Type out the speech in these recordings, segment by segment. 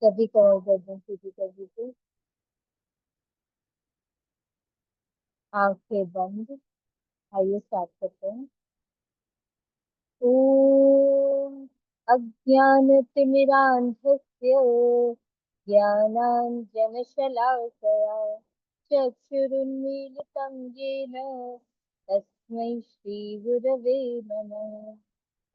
सभी कवर गर्दन सीधी कर दीजिए। आंखें बंद। आइए स्टार्ट करते हैं। ओम अज्ञानतिमिरान्धस्य ज्ञानाञ्जनशलाकया चक्षुरुन्मीलितं येन तस्मै श्रीगुरवे नमः।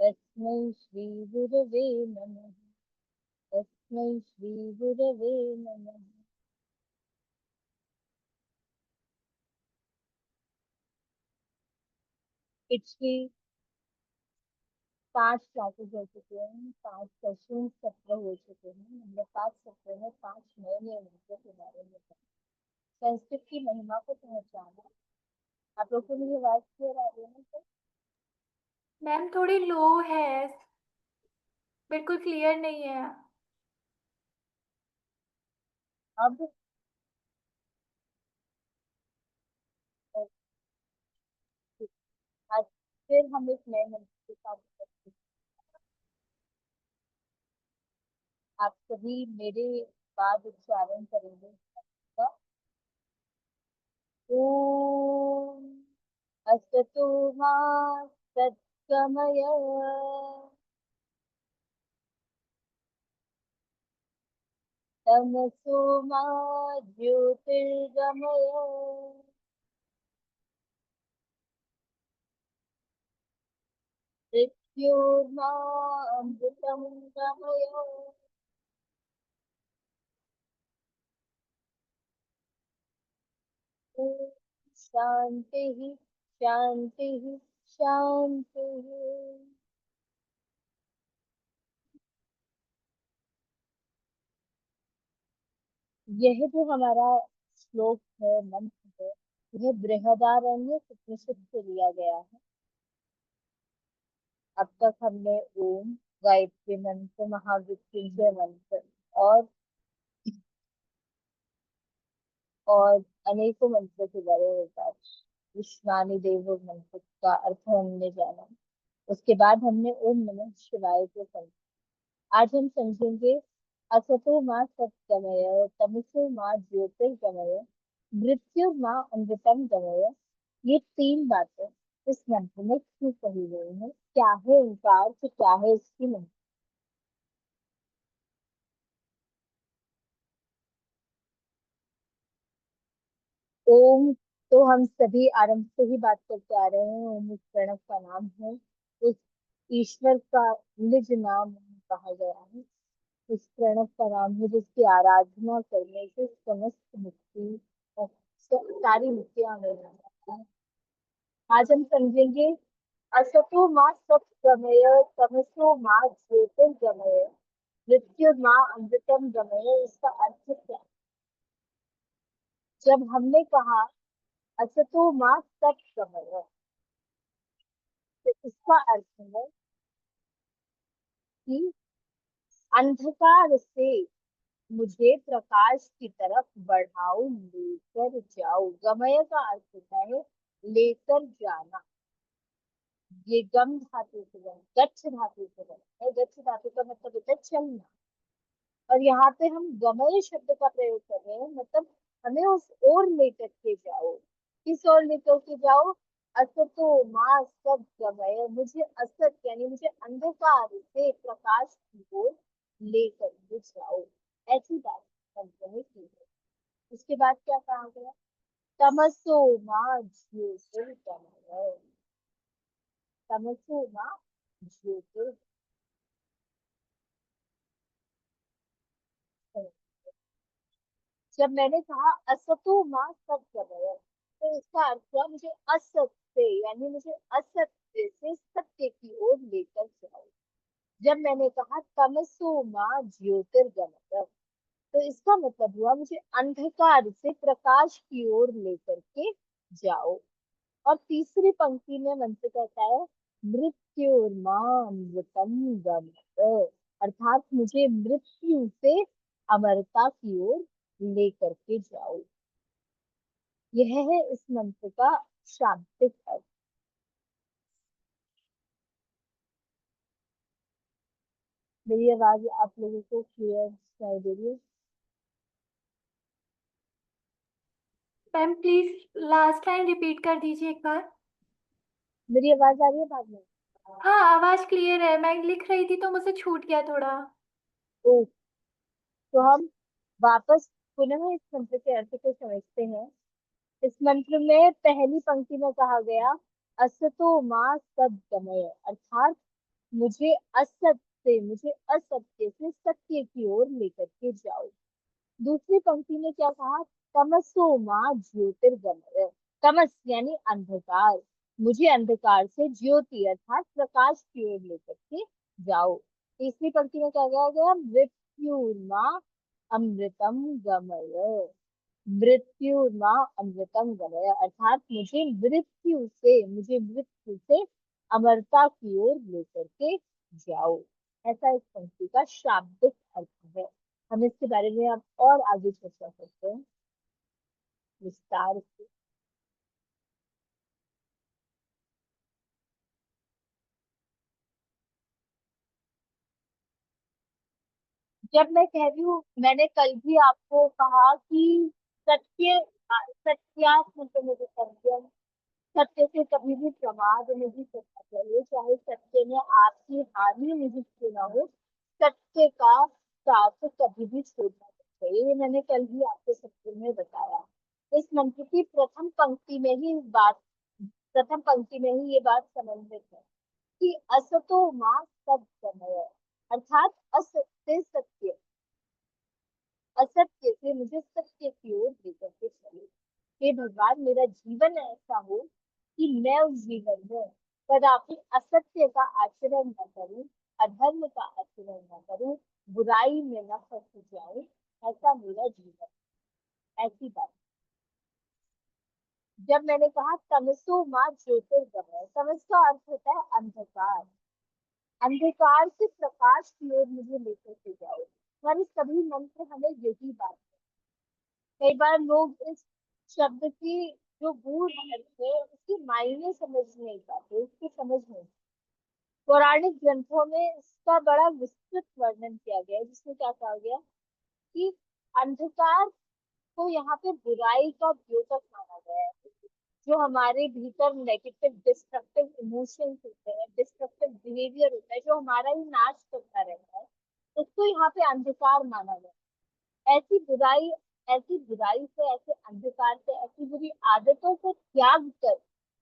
तस्मै श्रीगुरवे नमः। तस्मै श्रीगुरवे नमः। पिछली 5 क्लासेस हो चुके हैं, 5 सेशन सत्र हो चुके हैं। हमने 5 सत्र में 5 नए नए मंत्रों के बारे में पढ़ा। संस्कृत की महिमा को पहचाना। आप लोग को मेरी आवाज क्लियर आ रही है ना सर? मैम थोड़ी लो है, बिल्कुल क्लियर नहीं है। अब आज फिर हम एक नए मंत्र के साथ उपस्थित हैं। आप सभी मेरे बाद उच्चारण करेंगे। ओम असतो मा सद्गमय तमसो मा ज्योतिर्गमय मृत्योर्मा अमृतं गमय। ओम शांति शांति शांति। यह जो हमारा श्लोक है, मंत्र है, यह बृहदारण्य उपनिषद से लिया गया है। अब तक हमने ओम, गायत्री मंत्र, महामृत्युंजय मंत्र और और अनेकों मंत्रों के बारे में बात। विश्वानी देव मंत्र का अर्थ हमने जाना। उसके बाद हमने ओम नमः शिवाय को समझा। आज हम समझेंगे असतो माँ सत्गमय तमसो माँ ज्योतिर्गमय मृत्यु माँ अमृतम गमय। ये 3 बातें इस मंत्र में क्यों कही गई हैं? क्या है इनका अर्थ, क्या है इसकी महिमा? ओम तो हम सभी आरंभ से ही बात करते आ रहे हैं। ओम इस प्रणव का नाम है। उस ईश्वर का निज नाम कहा गया है। इस प्रणव का नाम है जिसकी आराधना करने से समस्त मुक्ति और सारी मुक्तियां मिल जाती हैं। आज हम समझेंगे असतो माँ सत्गमय तमसो माँ ज्योतिर्गमय मृत्यु माँ अमृतम गमय। इसका अर्थ क्या है? जब हमने कहा असतो माँ सत्गमय, तो इसका अर्थ है कि अंधकार से मुझे प्रकाश की तरफ बढ़ाओ, लेकर जाओ। गमय का अर्थ होता है लेकर जाना। ये गम धातु से बना, गच्छ धातु से बना है। गच्छ धातु का मतलब होता है चलना। और यहाँ पे हम गमय शब्द का प्रयोग कर रहे हैं, मतलब हमें उस ओर लेकर के जाओ। किस ओर लेकर के जाओ? असतो माँ सब गमय, मुझे असत यानी मुझे अंधकार से प्रकाश की ओर लेकर के जाओ। ऐसी बात मंत्र में की है। उसके बाद क्या कहा गया? तमसो माँ ज्योतिर्गमय। तमसो माँ ज्योतिर्गमय। जब मैंने कहा असतो माँ सब गमय, तो इसका अर्थ हुआ मुझे असत से यानी मुझे असत्य से सत्य की ओर लेकर जाओ। जब मैंने कहा तमसो माँ ज्योतिर्गमय, तो इसका मतलब हुआ मुझे अंधकार से प्रकाश की ओर लेकर के जाओ। और तीसरी पंक्ति में मंत्र कहता है मृत्युर्मामृतम गमय, अर्थात मुझे मृत्यु से अमरता की ओर लेकर के जाओ। यह है इस मंत्र का शाब्दिक अर्थ। मेरी आवाज आप लोगों को क्लियर सुनाई दे रही है? Ma'am please last line repeat कर दीजिए एक बार। मेरी आवाज आ रही है बाद में? हाँ आवाज क्लियर है, मैं लिख रही थी तो मुझसे छूट गया थोड़ा। ओ, तो हम वापस पुनः इस मंत्र के अर्थ को समझते हैं। इस मंत्र में पहली पंक्ति में कहा गया, असतो माँ सद्गमय, अर्थात मुझे असत्य से सत्य की ओर लेकर के जाओ। दूसरी पंक्ति में क्या कहा, तमसो माँ ज्योतिर्गमय, तमस यानी अंधकार, मुझे अंधकार से ज्योति अर्थात प्रकाश की ओर लेकर के जाओ। तीसरी पंक्ति में क्या कहा गया, मृत्युर्मा अमृतम गमय, मृत्युर्मा अमृतम गमय, अर्थात मुझे मृत्यु से अमरता की ओर लेकर के जाओ। ऐसा इस पंक्ति का शाब्दिक अर्थ है। हम इसके बारे में अब और आगे चर्चा करते हैं विस्तार से। जब मैं कह रही हूँ, मैंने कल भी आपको कहा कि सत्य, सत्यात्म से मुझे सत्य, सत्य से कभी भी प्रमाद नहीं करना चाहिए, चाहे सत्य में आपकी हानि नहीं क्यों ना हो। सत्य का साथ कभी भी छोड़ना नहीं चाहिए, ये मैंने कल ही आपके सत्र में बताया। इस मंत्र की प्रथम पंक्ति में ही ये बात समन्वित है कि असतो माँ सद्गमय, अर्थात असत्य सत्य, असत्य से मुझे सत्य की ओर लेकर के चले। हे भगवान, मेरा जीवन ऐसा हो कि मैं उस जीवन में कदापि असत्य का आचरण न करूं, अधर्म का आचरण न करूं, बुराई में न फंस जाऊं, ऐसा मेरा जीवन, ऐसी बात। जब मैंने कहा तमसो माँ ज्योतिर्गमय, तमस का अर्थ होता है अंधकार, अंधकार से प्रकाश की ओर मुझे लेकर के जाओ। हमारे सभी मंत्र हमें यही बात, कई बार लोग इस शब्द की जो गूढ़ अर्थ है उसके मायने समझ नहीं पाते, उसकी समझ नहीं। पौराणिक ग्रंथों में इसका बड़ा विस्तृत वर्णन किया गया है, जिसमें क्या कहा गया कि अंधकार को यहाँ पे बुराई का द्योतक माना गया है। जो हमारे भीतर नेगेटिव डिस्ट्रक्टिव इमोशंस होते हैं, डिस्ट्रक्टिव बिहेवियर होता है, जो हमारा ही नाश करता रहता है, उसको यहाँ पे अंधकार माना गया है। ऐसी बुराई से, ऐसे अंधकार से, ऐसी बुरी आदतों को त्याग कर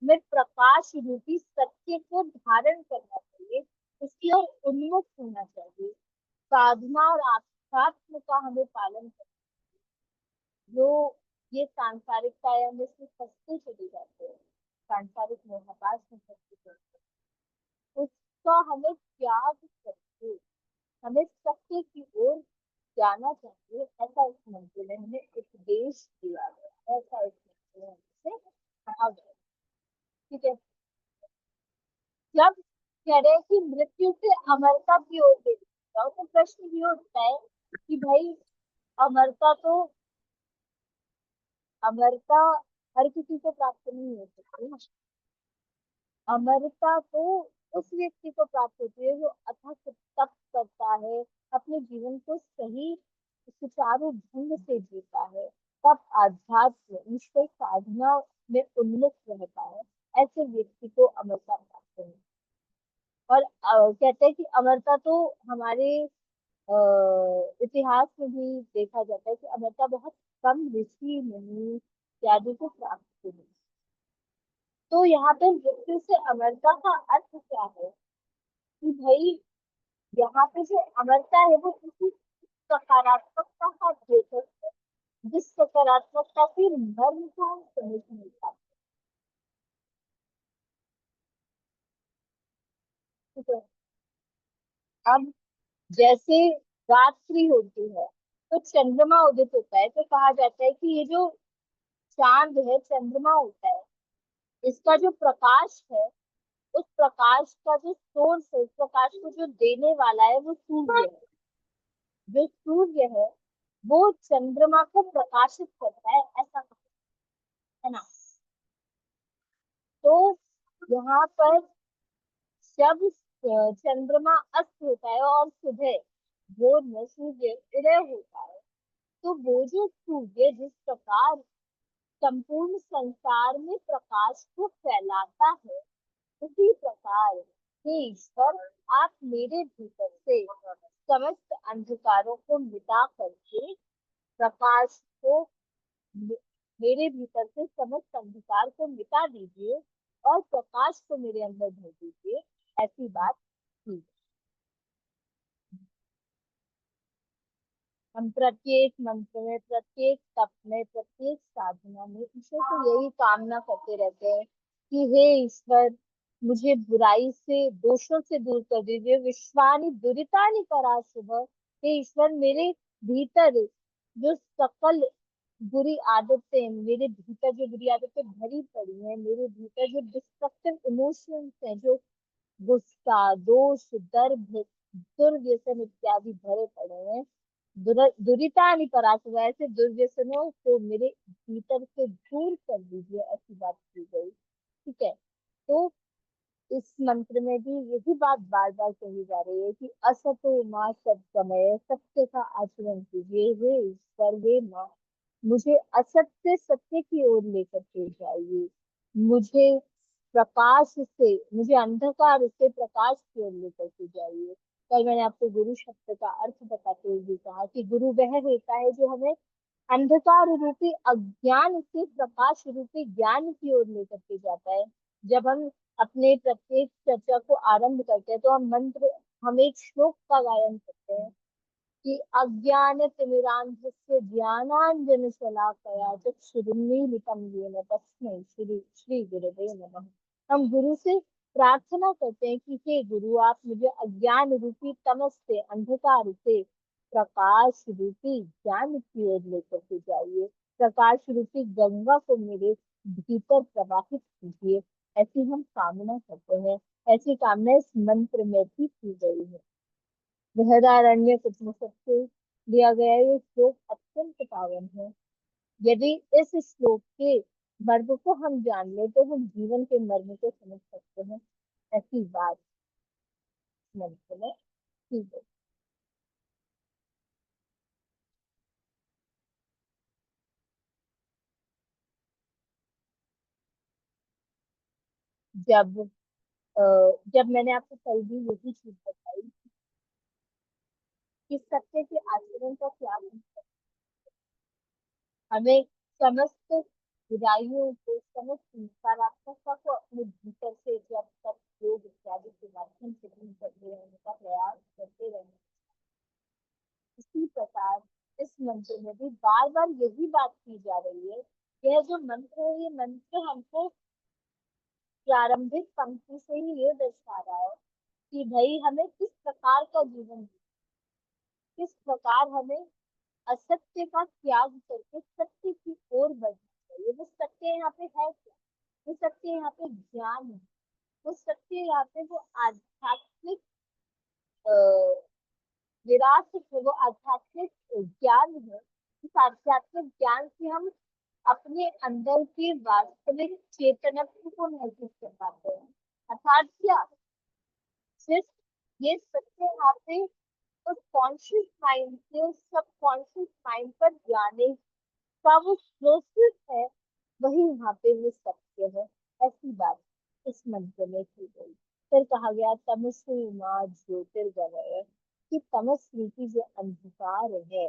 हमें प्रकाश रूपी सत्य को धारण करना चाहिए, उसकी ओर उन्मुख होना चाहिए। साधना और आध्यात्म का हमें पालन करना, जो ये सांसारिकता में से फंसते चले जाते हैं, सांसारिक मोहपाश में फंसते चले जाते हैं, उसका हमें त्याग करके हमें सत्य की ओर जाना चाहिए। ऐसा इस मंत्र ने हमें उपदेश दिया है, ऐसा इस मंत्र ने हमसे कहा गया। ठीक है, जब कह रहे हैं कि मृत्यु से अमरता की ओर ले जाओ, तो प्रश्न ये उठता है कि भाई, अमरता तो अमरता हर किसी को प्राप्त नहीं हो सकती ना। अमरता तो उस व्यक्ति को प्राप्त होती है जो अथक तप करता है, अपने जीवन को सही सुचारू ढंग से जीता है, तब आध्यात्म ईश्वर साधना में उन्मुख रहता है, ऐसे व्यक्ति को अमरता प्राप्त है। और कहते हैं कि अमरता तो हमारे इतिहास में भी देखा जाता है कि अमरता बहुत कम ऋषि मुनि इत्यादि को प्राप्त हुई। तो यहाँ पे मृत्यु से अमरता का अर्थ क्या है कि भाई, यहाँ पे जो अमरता है वो किसी सकारात्मकता का द्योतक है, जिस सकारात्मकता के मर्म को हम समझ नहीं पाते। ठीक है, अब जैसे रात्रि होती है तो चंद्रमा उदित होता है, तो कहा जाता है कि ये जो चांद है, चंद्रमा होता है, इसका जो प्रकाश है, उस प्रकाश का जो सोर्स है, उस प्रकाश को जो देने वाला है वो सूर्य है। जो सूर्य है वो चंद्रमा को प्रकाशित करता है, ऐसा है ना। तो यहाँ पर जब चंद्रमा अस्त होता है और सुबह भोर में सूर्य उदय होता है, तो वो जो सूर्य जिस प्रकार संपूर्ण संसार में प्रकाश को फैलाता है, उसी प्रकार हे ईश्वर, आप मेरे भीतर से समस्त अंधकारों को मिटा करके प्रकाश को मेरे भीतर से समस्त अंधकार को मिटा दीजिए और प्रकाश को मेरे अंदर भर दीजिए, ऐसी बात की। हम प्रत्येक मंत्र में, प्रत्येक तप में, प्रत्येक साधना में ईश्वर को यही कामना करते रहते हैं कि हे ईश्वर, मुझे बुराई से, दोषों से दूर कर दीजिए। विश्वानि दुरितानि पराशुभ, हे ईश्वर, मेरे भीतर जो सकल बुरी आदतें, मेरे भीतर जो बुरी आदतें भरी पड़ी हैं, मेरे भीतर जो डिस्ट्रक्टिव इमोशंस हैं, जो गुस्सा, दोष, दर्द, दुर्व्यसन इत्यादि भरे पड़े हैं, दुरिता निपराश, ऐसे दुर्व्यसनों को मेरे भीतर से दूर कर दीजिए, ऐसी बात की गई। ठीक है, तो इस मंत्र में भी यही बात बार बार कही जा रही है कि असतो माँ सत्समय, सत्य का आचरण कीजिए, हे ईश्वर, हे माँ, मुझे असत्य से सत्य की ओर लेकर के जाइए, मुझे प्रकाश से, मुझे अंधकार से प्रकाश की ओर लेकर के जाइए। कल मैंने आपको गुरु शब्द का अर्थ बताते हुए भी कहा कि गुरु वह होता है जो हमें अंधकार रूपी अज्ञान से प्रकाश रूपी ज्ञान की ओर लेकर के जाता है। जब हम अपने प्रत्येक चर्चा को आरंभ करते हैं तो हम एक श्लोक का गायन करते हैं कि अज्ञान तिमिरांधस्य ज्ञानांजन शलाकया चक्षुरुन्मीलितं येन तस्मै श्री श्री गुरुवे नमः। हम गुरु से प्रार्थना करते हैं कि हे गुरु, आप मुझे अज्ञान रूपी तमस से, अंधकार से प्रकाश रूपी ज्ञान की ओर लेकर के जाइए, प्रकाश रूपी गंगा को मेरे भीतर प्रवाहित कीजिए, ऐसी हम कामना करते हैं। ऐसी कामना इस मंत्र में भी की गई है। बृहदारण्यक उपनिषद से दिया गया ये श्लोक अत्यंत पावन है। यदि इस श्लोक के मर्म को हम जान ले तो हम जीवन के मर्म को समझ सकते हैं, ऐसी बात मंत्र में की गई। जब अ, जब मैंने आपको कल भी यही चीज बताई कि सत्य के आचरण का क्या मतलब, हमें समस्त बुराइयों को, समस्त नकारात्मकता को अपने भीतर से जब तक योग इत्यादि के माध्यम से दूर करते रहने का प्रयास करते रहने, इसी प्रकार इस मंत्र में भी बार बार यही बात की जा रही है। यह जो मंत्र है, ये मंत्र हमको प्रारंभिक पंक्ति से ही ये दर्शा रहा है कि भाई हमें किस प्रकार का जीवन, किस प्रकार हमें असत्य का त्याग करके सत्य की ओर बढ़ना चाहिए। वो सत्य यहाँ पे है क्या? वो सत्य यहाँ पे ज्ञान है। वो सत्य यहाँ पे वो आध्यात्मिक अ, विरासत है, वो आध्यात्मिक ज्ञान है। इस आध्यात्मिक ज्ञान से हम अपने अंदर की वास्तविक चेतनत्व को महसूस कर पाते हैं। अर्थात क्या, सिर्फ ये सत्य यहाँ पे उस कॉन्शियस माइंड से उस सबकॉन्शियस माइंड पर जाने का वो प्रोसेस है, वही यहाँ पे वो सत्य है, ऐसी बात इस मंत्र में की गई। फिर कहा गया तमसो माँ ज्योतिर्गमय, कि तमस रूपी जो अंधकार है,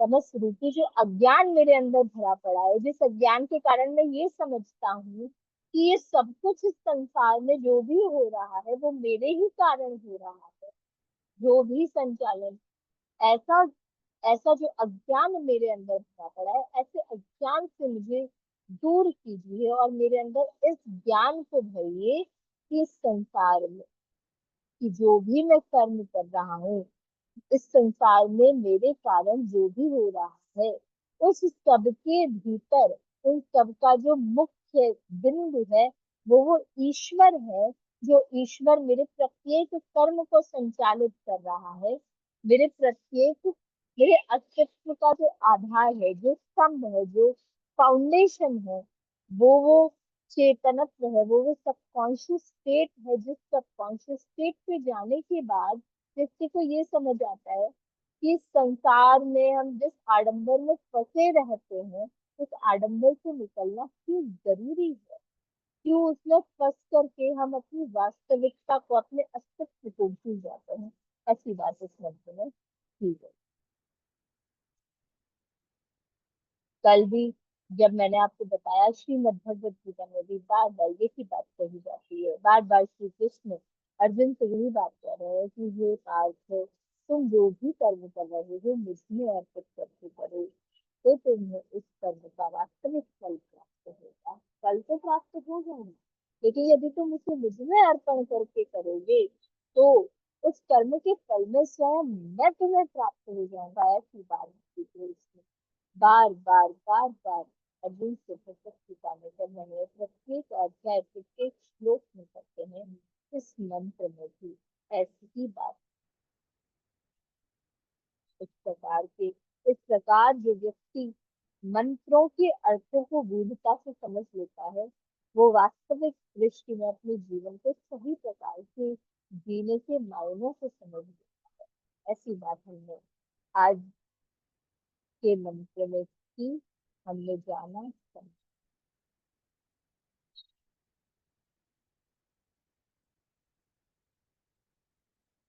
तमस रूपी जो अज्ञान मेरे अंदर भरा पड़ा है, जिस अज्ञान के कारण मैं ये समझता हूँ कि ये सब कुछ इस संसार में जो भी हो रहा है वो मेरे ही कारण हो रहा है, जो भी संचालन, ऐसा ऐसा जो अज्ञान मेरे अंदर भरा पड़ा है, ऐसे अज्ञान से मुझे दूर कीजिए और मेरे अंदर इस ज्ञान को भरिए कि इस संसार में, कि जो भी मैं कर्म कर रहा हूँ, इस संसार में मेरे कारण जो भी हो रहा है, उस सब के भीतर उन सब का जो मुख्य बिंदु है वो ईश्वर है। जो ईश्वर मेरे प्रत्येक कर्म को संचालित कर रहा है, मेरे प्रत्येक, मेरे अस्तित्व का जो आधार है, जो स्तंभ है, जो फाउंडेशन है, वो चेतनत्व है, वो सबकॉन्शियस स्टेट है, जिस सबकॉन्शियस स्टेट पे जाने के बाद व्यक्ति को ये समझ आता है कि इस संसार में हम जिस आडंबर में फंसे रहते हैं, उस आडंबर से निकलना क्यों जरूरी है, क्यों उसमें फंस करके हम अपनी वास्तविकता को, अपने अस्तित्व को भूल जाते हैं। ऐसी बात इस मंत्र में की गई। कल भी जब मैंने आपको बताया, श्रीमद् भगवत गीता में भी बार बार एक ही बात कही जाती है, बार बार श्री कृष्ण अर्जुन से यही बात कर रहे हैं कि हे पार्थ, तुम जो भी कर्म कर रहे हो मुझ में अर्पित करके करो, तो तुम्हें उस कर्म का वास्तविक फल प्राप्त होगा। फल तो प्राप्त होगा ही, लेकिन यदि तुम उसे मुझ में अर्पण करके करोगे, तो उस कर्म के फल में स्वयं मैं तुम्हें प्राप्त हो जाऊंगा। ऐसी बात की कृष्ण बार बार बार बार अर्जुन से भगवत गीता में कर रहे हैं। प्रत्येक अध्याय, प्रत्येक श्लोक में करते हैं। इस मंत्र में भी ऐसी ही बात। इस प्रकार के इस प्रकार जो व्यक्ति मंत्रों के अर्थों को गूढ़ता से समझ लेता है, वो वास्तविक दृष्टि में अपने जीवन को सही प्रकार से जीने के मायनों को समझ लेता है। ऐसी बात हमने आज के मंत्र में की, हमने जाना समझा।